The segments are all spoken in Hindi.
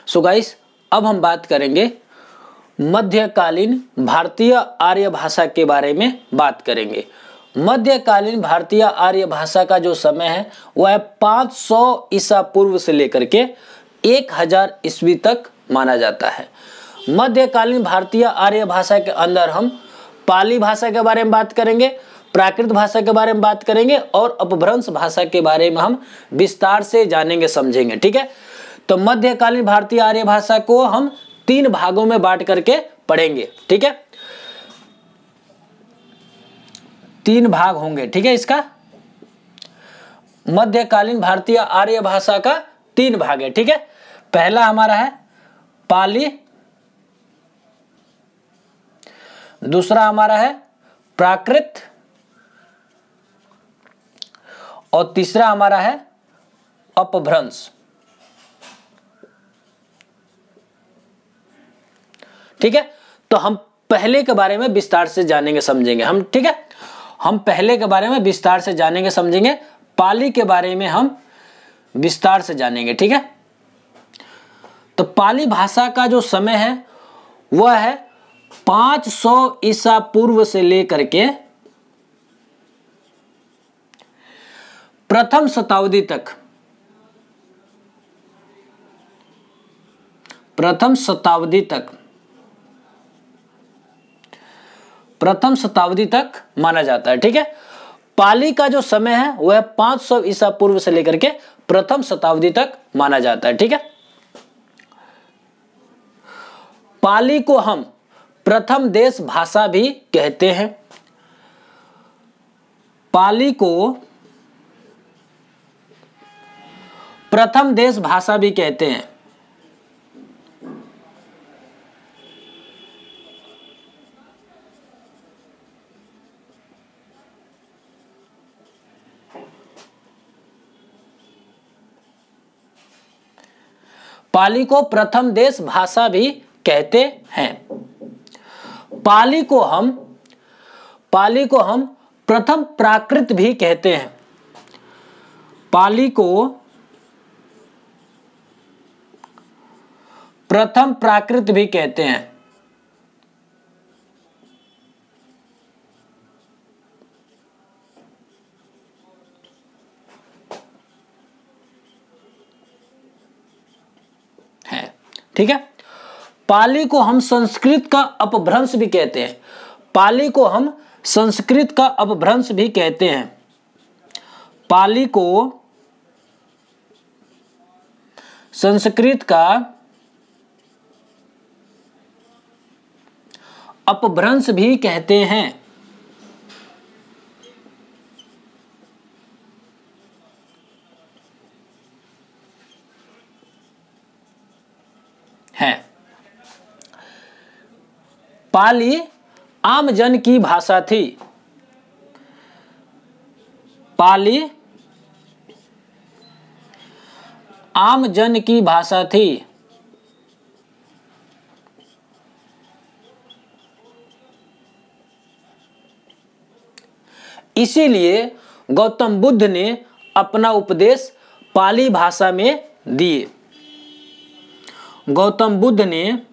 सो गाइस, अब हम बात करेंगे मध्यकालीन भारतीय आर्य भाषा के बारे में बात करेंगे। मध्यकालीन भारतीय आर्य भाषा का जो समय है वह 500 ईसा पूर्व से लेकर के 1000 ईस्वी तक माना जाता है। मध्यकालीन भारतीय आर्य भाषा के अंदर हम पाली भाषा के बारे में बात करेंगे, प्राकृत भाषा के बारे में बात करेंगे और अपभ्रंश भाषा के बारे में हम विस्तार से जानेंगे समझेंगे। ठीक है, तो मध्यकालीन भारतीय आर्य भाषा को हम 3 भागों में बांट करके पढ़ेंगे। ठीक है, 3 भाग होंगे। ठीक है, इसका मध्यकालीन भारतीय आर्य भाषा का 3 भाग है। ठीक है, पहला हमारा है पाली, दूसरा हमारा है प्राकृत और तीसरा हमारा है अपभ्रंश। ठीक है, तो हम पहले के बारे में विस्तार से जानेंगे समझेंगे हम। ठीक है, हम पहले के बारे में विस्तार से जानेंगे समझेंगे, पाली के बारे में हम विस्तार से जानेंगे। ठीक है, तो पाली भाषा का जो समय है वह है 500 ईसा पूर्व से लेकर के प्रथम शताब्दी तक। प्रथम शताब्दी तक माना जाता है। ठीक है, पाली का जो समय है वह 500 ईसा पूर्व से लेकर के प्रथम शताब्दी तक माना जाता है। ठीक है, पाली को हम प्रथम देश भाषा भी कहते हैं। पाली को प्रथम देश भाषा भी कहते हैं। पाली को प्रथम देश भाषा भी कहते हैं। पाली को हम प्रथम प्राकृत भी कहते हैं। पाली को प्रथम प्राकृत भी कहते हैं। ठीक है, पाली को हम संस्कृत का अपभ्रंश भी कहते हैं। पाली को हम संस्कृत का अपभ्रंश भी कहते हैं। पाली को संस्कृत का अपभ्रंश भी कहते हैं। पाली आम जन की भाषा थी। पाली आम जन की भाषा थी। इसीलिए गौतम बुद्ध ने अपना उपदेश पाली भाषा में दिए। गौतम बुद्ध ने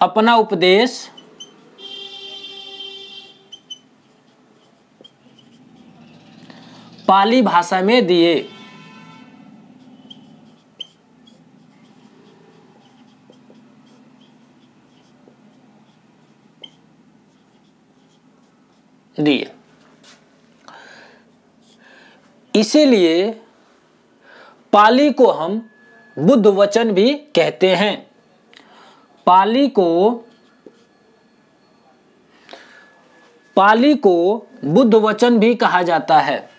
अपना उपदेश पाली भाषा में दिए। इसीलिए पाली को हम बुद्ध वचन भी कहते हैं। पाली को बुद्ध वचन भी कहा जाता है।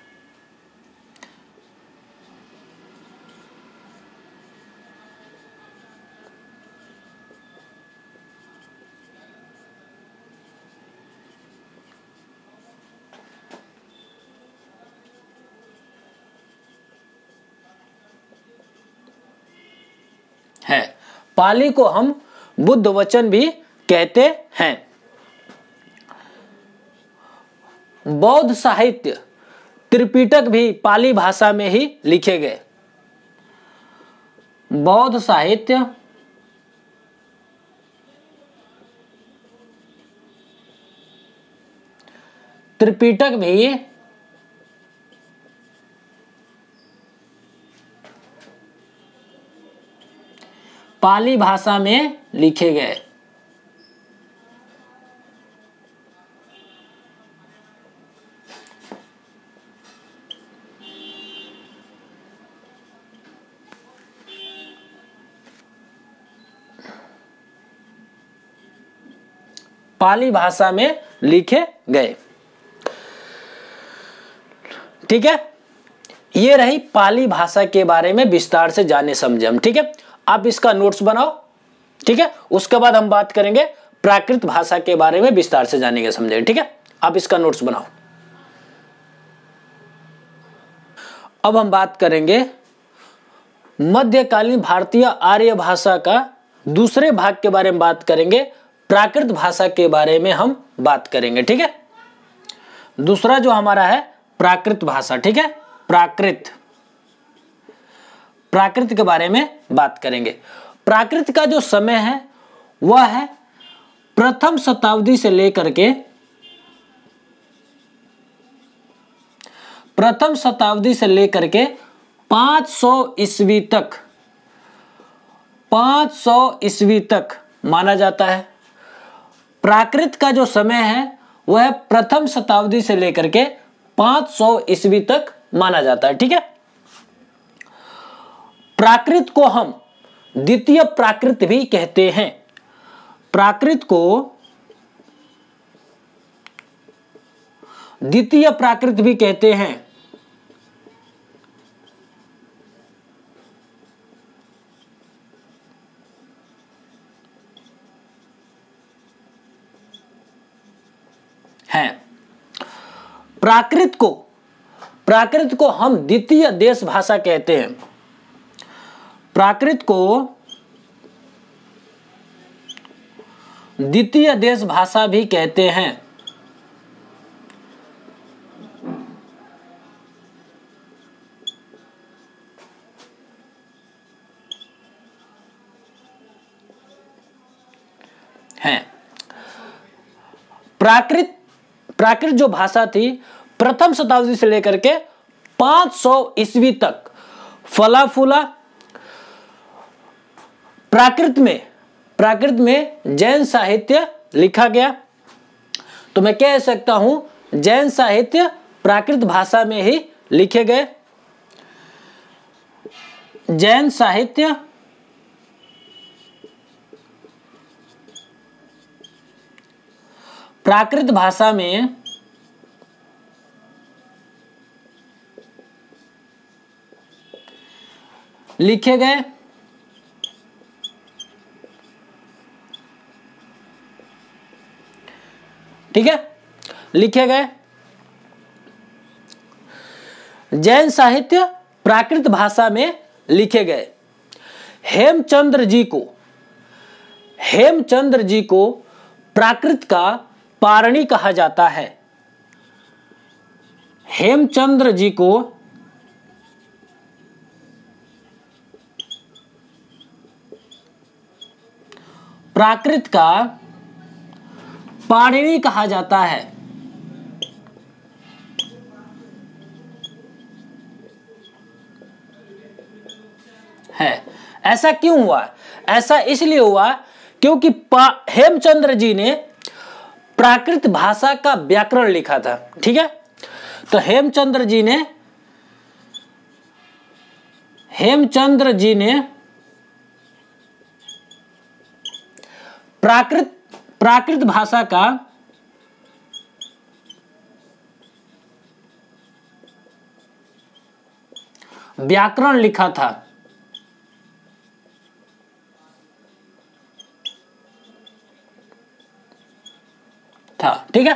पाली को हम बुद्ध वचन भी कहते हैं। बौद्ध साहित्य त्रिपिटक भी पाली भाषा में ही लिखे गए। बौद्ध साहित्य त्रिपिटक भी पाली भाषा में लिखे गए। पाली भाषा में लिखे गए। ठीक है, ये रही पाली भाषा के बारे में विस्तार से जाने समझे हम। ठीक है, आप इसका नोट्स बनाओ। ठीक है, उसके बाद हम बात करेंगे प्राकृत भाषा के बारे में विस्तार से जानेंगे समझेंगे। ठीक है, आप इसका नोट्स बनाओ। अब हम बात करेंगे मध्यकालीन भारतीय आर्य भाषा का दूसरे भाग के बारे में बात करेंगे, प्राकृत भाषा के बारे में हम बात करेंगे। ठीक है, दूसरा जो हमारा है प्राकृत भाषा। ठीक है, प्राकृत के बारे में बात करेंगे। प्राकृत का जो समय है वह है प्रथम शताब्दी से लेकर के 500 ईस्वी तक 500 ईस्वी तक माना जाता है। प्राकृत का जो समय है वह प्रथम शताब्दी से लेकर के 500 ईस्वी तक माना जाता है। ठीक है, प्राकृत को हम द्वितीय प्राकृत भी कहते हैं। प्राकृत को द्वितीय प्राकृत भी कहते हैं। प्राकृत को हम द्वितीय देश भाषा कहते हैं। प्राकृत को द्वितीय देश भाषा भी कहते हैं। प्राकृत जो भाषा थी प्रथम शताब्दी से लेकर के 500 ईस्वी तक फला फूला। प्राकृत में जैन साहित्य लिखा गया। तो मैं कह सकता हूं जैन साहित्य प्राकृत भाषा में ही लिखे गए। जैन साहित्य प्राकृत भाषा में लिखे गए। ठीक है, लिखे गए। जैन साहित्य प्राकृत भाषा में लिखे गए। हेमचंद्र जी को प्राकृत का पारणी कहा जाता है। हेमचंद्र जी को प्राकृत का पाणिनि कहा जाता है। ऐसा क्यों हुआ? ऐसा इसलिए हुआ क्योंकि हेमचंद्र जी ने प्राकृत भाषा का व्याकरण लिखा था। ठीक है, तो हेमचंद्र जी ने प्राकृत भाषा का व्याकरण लिखा था। ठीक है,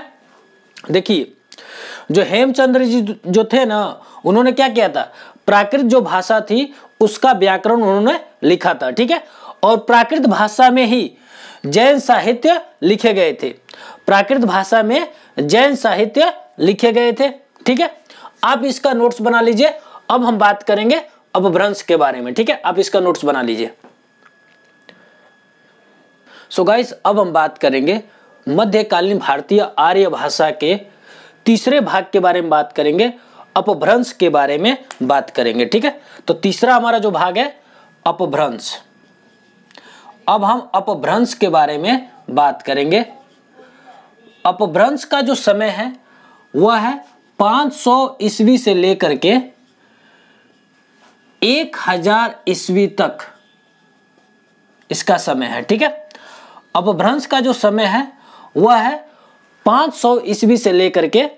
देखिए जो हेमचंद्र जी जो थे ना, उन्होंने क्या किया था, प्राकृत जो भाषा थी उसका व्याकरण उन्होंने लिखा था। ठीक है, और प्राकृत भाषा में ही जैन साहित्य लिखे गए थे। प्राकृत भाषा में जैन साहित्य लिखे गए थे। ठीक है, आप इसका नोट्स बना लीजिए। अब हम बात करेंगे अपभ्रंश के बारे में। ठीक है, आप इसका नोट्स बना लीजिए। सो गाइस, अब हम बात करेंगे मध्यकालीन भारतीय आर्य भाषा के तीसरे भाग के बारे में बात करेंगे, अपभ्रंश के बारे में बात करेंगे। ठीक है, तो तीसरा हमारा जो भाग है अपभ्रंश। अब हम अपभ्रंश के बारे में बात करेंगे। अपभ्रंश का जो समय है वह है 500 ईस्वी से लेकर के 1000 ईस्वी तक इसका समय है। ठीक है, अपभ्रंश का जो समय है वह है 500 ईस्वी से लेकर के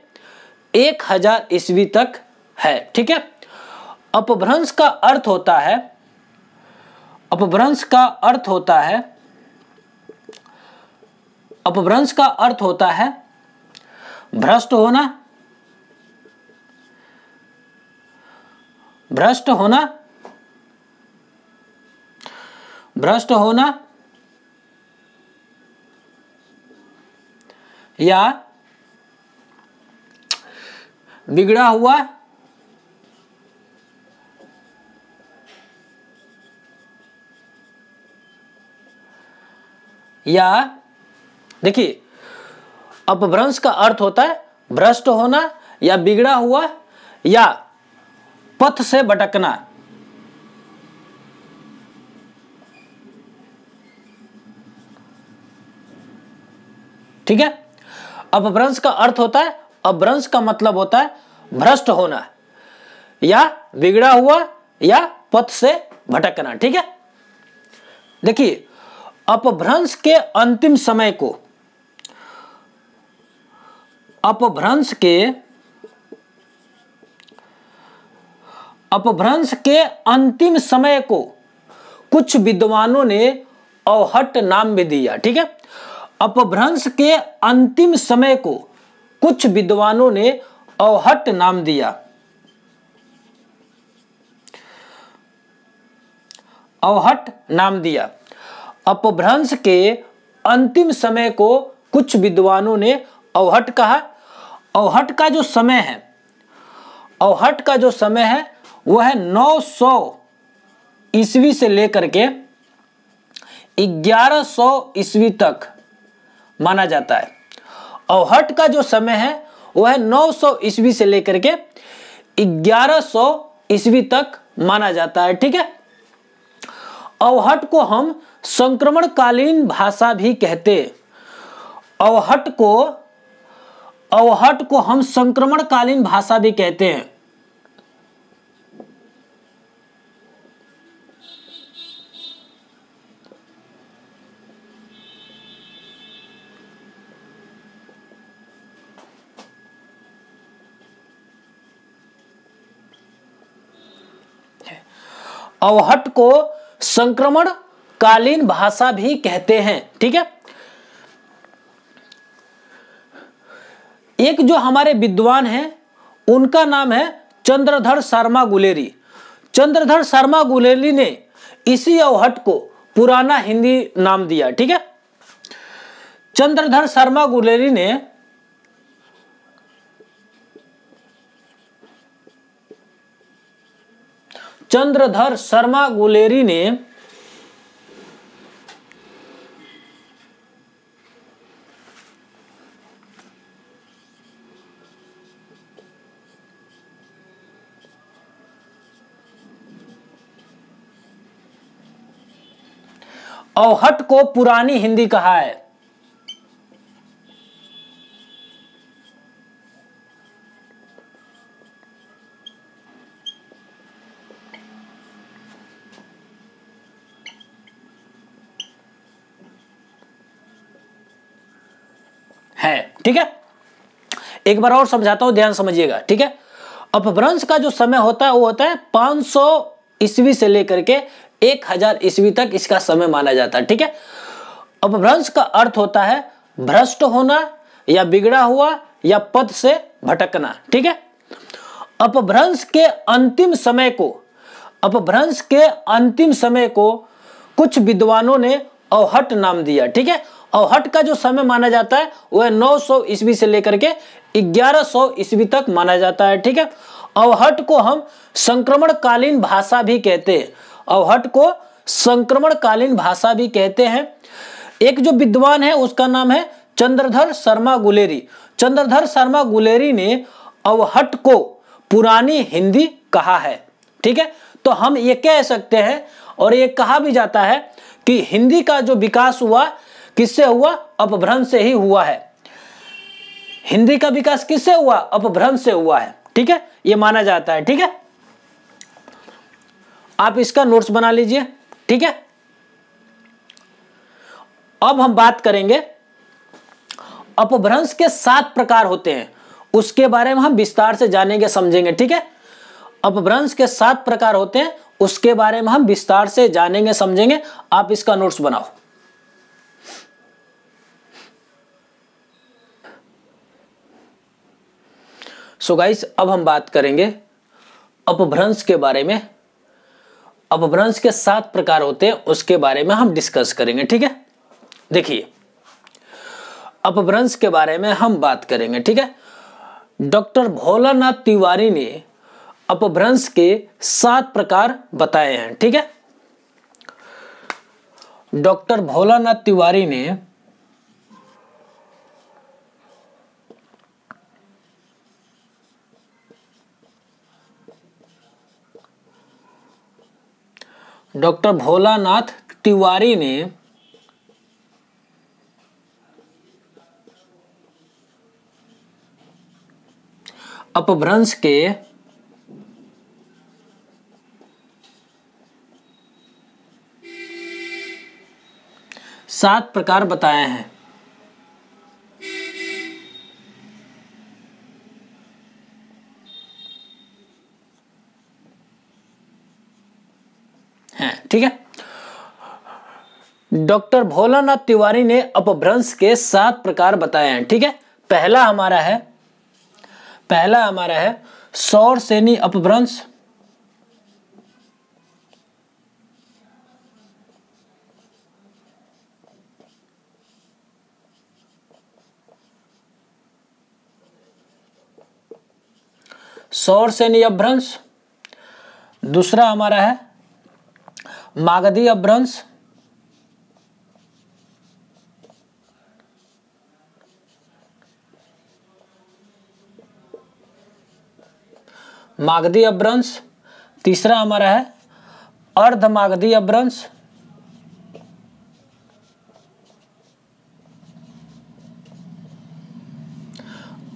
1000 ईस्वी तक है। ठीक है, अपभ्रंश का अर्थ होता है, अपभ्रंश का अर्थ होता है, अपभ्रंश का अर्थ होता है भ्रष्ट होना, भ्रष्ट होना, भ्रष्ट होना या बिगड़ा हुआ या, देखिए अपभ्रंश का अर्थ होता है भ्रष्ट होना या बिगड़ा हुआ या पथ से भटकना। ठीक है, अपभ्रंश का अर्थ होता है, अपभ्रंश का मतलब होता है भ्रष्ट होना या बिगड़ा हुआ या पथ से भटकना। ठीक है, देखिए अपभ्रंश के अंतिम समय को, अपभ्रंश के अंतिम समय को कुछ विद्वानों ने अवहट नाम भी दिया। ठीक है, अपभ्रंश के अंतिम समय को कुछ विद्वानों ने अवहट नाम दिया, अवहट नाम दिया। अपभ्रंश के अंतिम समय को कुछ विद्वानों ने अवहट कहा। अवहट का जो समय है, अवहट का जो समय है वह है 900 ईस्वी से लेकर के 1100 ईस्वी तक माना जाता है। अवहट का जो समय है वह है 900 ईस्वी से लेकर के 1100 ईस्वी तक माना जाता है। ठीक है, अवहट को हम संक्रमणकालीन भाषा भी कहते हैं। अवहट को हम संक्रमणकालीन भाषा भी कहते हैं। अवहट को संक्रमणकालीन भाषा भी कहते हैं। ठीक है, एक जो हमारे विद्वान हैं उनका नाम है चंद्रधर शर्मा गुलेरी। चंद्रधर शर्मा गुलेरी ने इसी अवहट को पुराना हिंदी नाम दिया। ठीक है, चंद्रधर शर्मा गुलेरी ने चंद्रधर शर्मा गुलेरी ने अवहट को पुरानी हिंदी कहा है। ठीक है, एक बार और समझाता हूं, ध्यान समझिएगा। ठीक है, अपभ्रंश का जो समय होता है वो होता है 500 ईस्वी से लेकर के 1000 ईस्वी तक इसका समय माना जाता है। ठीक है, अपभ्रंश का अर्थ होता है भ्रष्ट होना या बिगड़ा हुआ या पथ से भटकना। ठीक है, अपभ्रंश के अंतिम समय को, अपभ्रंश के अंतिम समय को कुछ विद्वानों ने अवहट नाम दिया। ठीक है, अवहट का जो समय माना जाता है वह 900 ईस्वी से लेकर के 1100 ईस्वी तक माना जाता है। ठीक है, अवहट को हम संक्रमणकालीन भाषा भी कहते हैं। अवहट को संक्रमणकालीन भाषा भी कहते हैं। एक जो विद्वान है उसका नाम है चंद्रधर शर्मा गुलेरी। चंद्रधर शर्मा गुलेरी ने अवहट को पुरानी हिंदी कहा है। ठीक है, तो हम ये कह सकते हैं और ये कहा भी जाता है कि हिंदी का जो विकास हुआ किससे हुआ? अपभ्रंश से ही हुआ है। हिंदी का विकास किससे हुआ? अपभ्रंश से हुआ है। ठीक है, ये माना जाता है। ठीक है, आप इसका नोट्स बना लीजिए। ठीक है, अब हम बात करेंगे अपभ्रंश के 7 प्रकार होते हैं, उसके बारे में हम विस्तार से जानेंगे समझेंगे। ठीक है, अपभ्रंश के 7 प्रकार होते हैं, उसके बारे में हम विस्तार से जानेंगे समझेंगे। आप इसका नोट्स बनाओ। सो गाइस, अब हम बात करेंगे अपभ्रंश के बारे में। अपभ्रंश के 7 प्रकार होते हैं, उसके बारे में हम डिस्कस करेंगे। ठीक है, देखिए अपभ्रंश के बारे में हम बात करेंगे। ठीक है, डॉक्टर भोलानाथ तिवारी ने अपभ्रंश के 7 प्रकार बताए हैं। ठीक है, डॉक्टर भोलानाथ तिवारी ने अपभ्रंश के 7 प्रकार बताए हैं। ठीक है, डॉक्टर भोलानाथ तिवारी ने अपभ्रंश के 7 प्रकार बताए हैं। ठीक है, पहला हमारा है सौरसेनी अपभ्रंश। सौरसेनी अपभ्रंश। दूसरा हमारा है मागधी अपभ्रंश। मागधी अपभ्रंश। तीसरा हमारा है अर्धमागधी अपभ्रंश।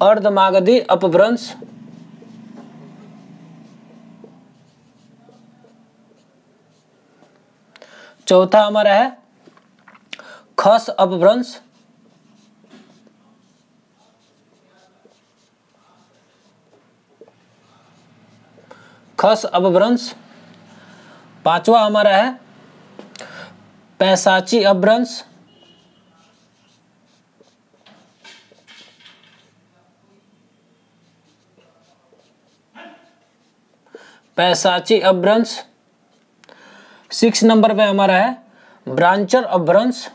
अर्धमागधी अपभ्रंश। चौथा हमारा है खस अपभ्रंश। खस अपभ्रंश। पांचवा हमारा है पैशाची अपभ्रंश। पैशाची अपभ्रंश। 6 नंबर पे हमारा है ब्रांचर अपभ्रंश।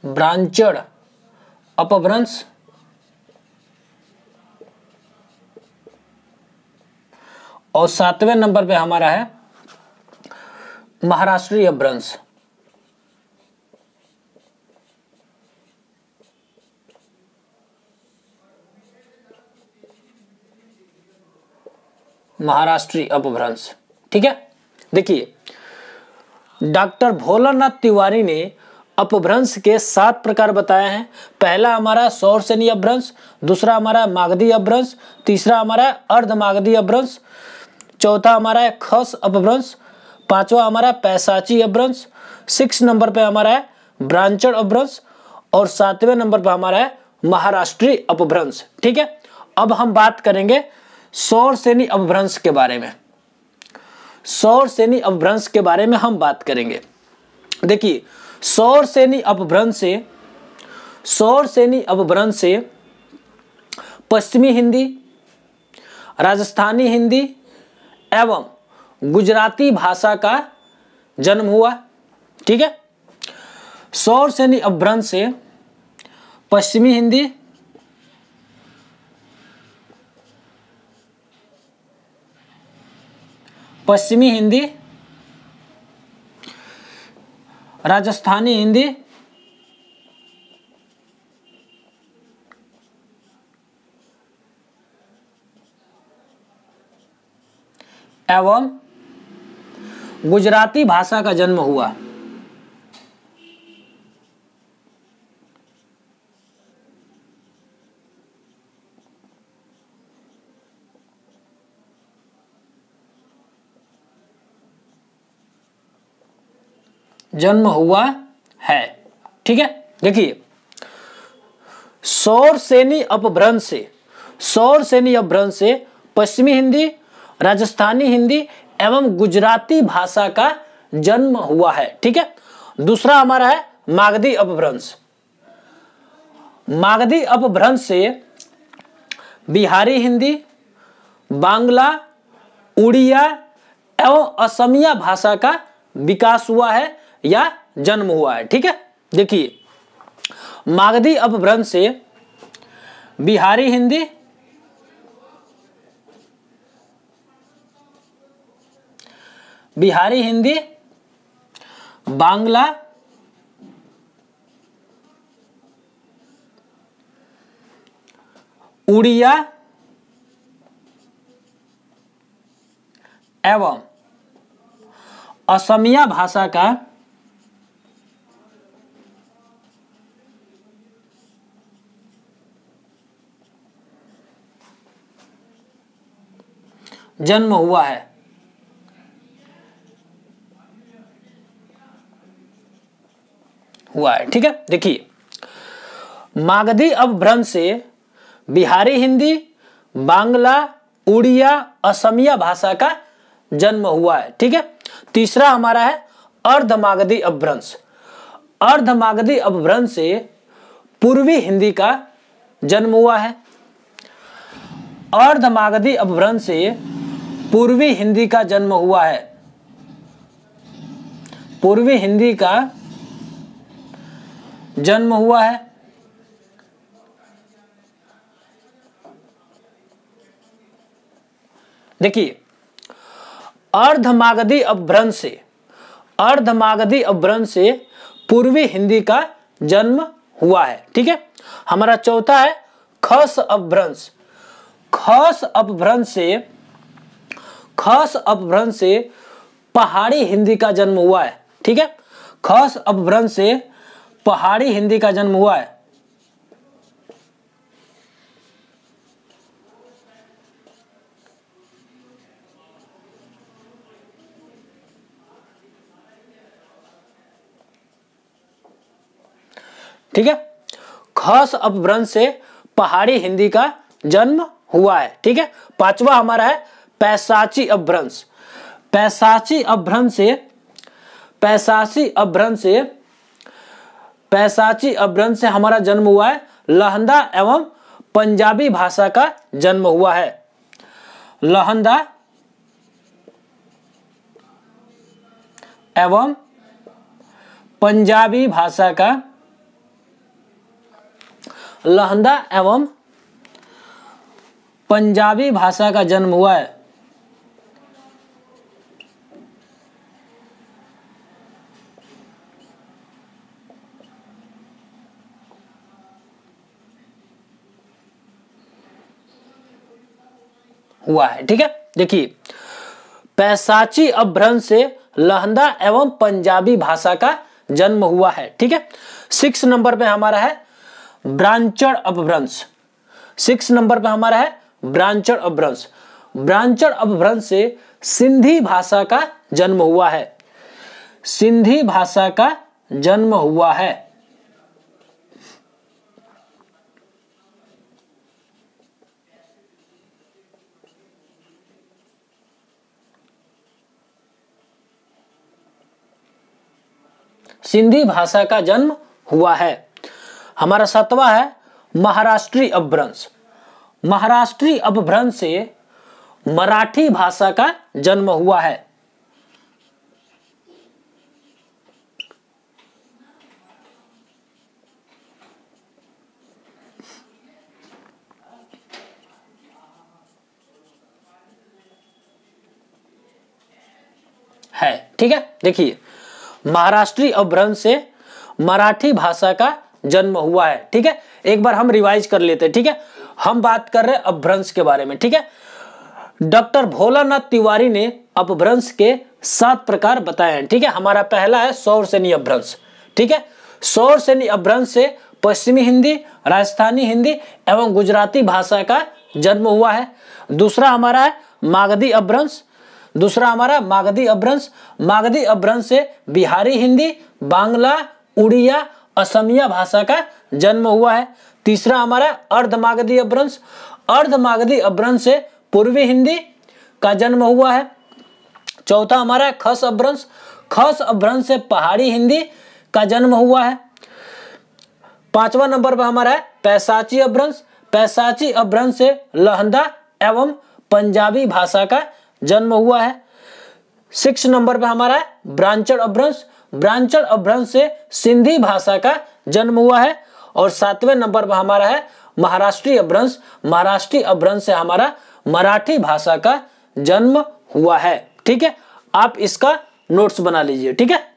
ब्रांचर अपभ्रंश। और 7वें नंबर पे हमारा है महाराष्ट्रीय अपभ्रंश। महाराष्ट्रीय अपभ्रंश। ठीक है, देखिए डॉक्टर भोलानाथ तिवारी ने अपभ्रंश के 7 प्रकार बताए हैं। पहला हमारा सौरसेनी अपभ्रंश, दूसरा हमारा मागधी अपभ्रंश, तीसरा हमारा अर्धमागधी अपभ्रंश, चौथा हमारा है खस अपभ्रंश, पांचवा हमारा पैशाची अपभ्रंश, 6 नंबर पे हमारा है ब्रांचर अपभ्रंश और 7वें नंबर पे हमारा है महाराष्ट्रीय अपभ्रंश। ठीक है, अब हम बात करेंगे सौरसेनी अपभ्रंश के बारे में। सौरसेनी अपभ्रंश के बारे में हम बात करेंगे। देखिए सौरसेनी अपभ्रंश से पश्चिमी हिंदी, राजस्थानी हिंदी एवं गुजराती भाषा का जन्म हुआ। ठीक है, सौरसेनी अपभ्रंश से पश्चिमी हिंदी, पश्चिमी हिंदी, राजस्थानी हिंदी एवं गुजराती भाषा का जन्म हुआ। जन्म हुआ है। ठीक है, देखिए सौरसेनी अपभ्रंश से, सौरसेनी अपभ्रंश से पश्चिमी हिंदी, राजस्थानी हिंदी एवं गुजराती भाषा का जन्म हुआ है। ठीक है, दूसरा हमारा है मागधी अपभ्रंश। मागधी अपभ्रंश से बिहारी हिंदी, बांग्ला, उड़िया एवं असमिया भाषा का विकास हुआ है या जन्म हुआ है। ठीक है, देखिए मागधी अपभ्रंश से बिहारी हिंदी, बिहारी हिंदी, बांग्ला, उड़िया एवं असमिया भाषा का जन्म हुआ है। ठीक है, देखिए मागधी अपभ्रंश से बिहारी हिंदी, बांग्ला, उड़िया, असमिया भाषा का जन्म हुआ है। ठीक है, तीसरा हमारा है अर्धमागधी अपभ्रंश। अर्धमागधी अपभ्रंश से पूर्वी हिंदी का जन्म हुआ है। अर्धमागधी अपभ्रंश से पूर्वी हिंदी का जन्म हुआ है। पूर्वी हिंदी का जन्म हुआ है। देखिए अर्धमागधी अपभ्रंश से, अर्धमागधी अपभ्रंश से पूर्वी हिंदी का जन्म हुआ है। ठीक है, हमारा चौथा है खस अपभ्रंश। खस अपभ्रंश से, खस अपभ्रंश से पहाड़ी हिंदी का जन्म हुआ है। ठीक है, खस अपभ्रंश से पहाड़ी हिंदी का जन्म हुआ है। ठीक है, खस अपभ्रंश से पहाड़ी हिंदी का जन्म हुआ है। ठीक है, पांचवा हमारा है पैशाची अपभ्रंश। पैशाची अपभ्रंश से, पैशाची अपभ्रंश से, पैशाची अपभ्रंश से हमारा जन्म हुआ है। लहंदा एवं पंजाबी भाषा का जन्म हुआ है। लहंदा एवं पंजाबी भाषा का, लहंदा एवं पंजाबी भाषा का जन्म हुआ है। ठीक है, देखिए पैशाची अपभ्रंश से लहंदा एवं पंजाबी भाषा का जन्म हुआ है। ठीक है, 6 नंबर पे हमारा है ब्रांचड़ अपभ्रंश। 6 नंबर पे हमारा है ब्रांचड़ अपभ्रंश। ब्रांचड़ अपभ्रंश से सिंधी भाषा का जन्म हुआ है। सिंधी भाषा का जन्म हुआ है। सिंधी भाषा का जन्म हुआ है। हमारा 7वां है महाराष्ट्री अपभ्रंश। महाराष्ट्री अपभ्रंश से मराठी भाषा का जन्म हुआ है। है। ठीक है, देखिए महाराष्ट्री अपभ्रंश से मराठी भाषा का जन्म हुआ है। ठीक है, एक बार हम रिवाइज कर लेते हैं। ठीक है, हम बात कर रहे हैं अपभ्रंश के बारे में। ठीक है, डॉक्टर भोलानाथ तिवारी ने अपभ्रंश के 7 प्रकार बताए हैं। ठीक है, हमारा पहला है सौर सेनी अपभ्रंश। ठीक है, सौर सेनी अपभ्रंश से पश्चिमी हिंदी, राजस्थानी हिंदी एवं गुजराती भाषा का जन्म हुआ है। दूसरा हमारा है मागधी अपभ्रंश। मागधी अपभ्रंश से बिहारी हिंदी, बांग्ला, उड़िया, असमिया भाषा का जन्म हुआ है। तीसरा हमारा अर्धमागधी अपभ्रंश। अर्धमागधी अपभ्रंश से पूर्वी हिंदी का जन्म हुआ है। चौथा हमारा खस अपभ्रंश। खस अपभ्रंश से पहाड़ी हिंदी का जन्म हुआ है। 5वां नंबर पर हमारा है पैसाची अपभ्रंश। पैसाची अपभ्रंश से लहंदा एवं पंजाबी भाषा का जन्म हुआ है। 6 नंबर पर हमारा है ब्रांचल अपभ्रंश। ब्रांचल अपभ्रंश से सिंधी भाषा का जन्म हुआ है। और 7वें नंबर पर हमारा है महाराष्ट्री अपभ्रंश। महाराष्ट्री अपभ्रंश से हमारा मराठी भाषा का जन्म हुआ है। ठीक है, आप इसका नोट्स बना लीजिए। ठीक है।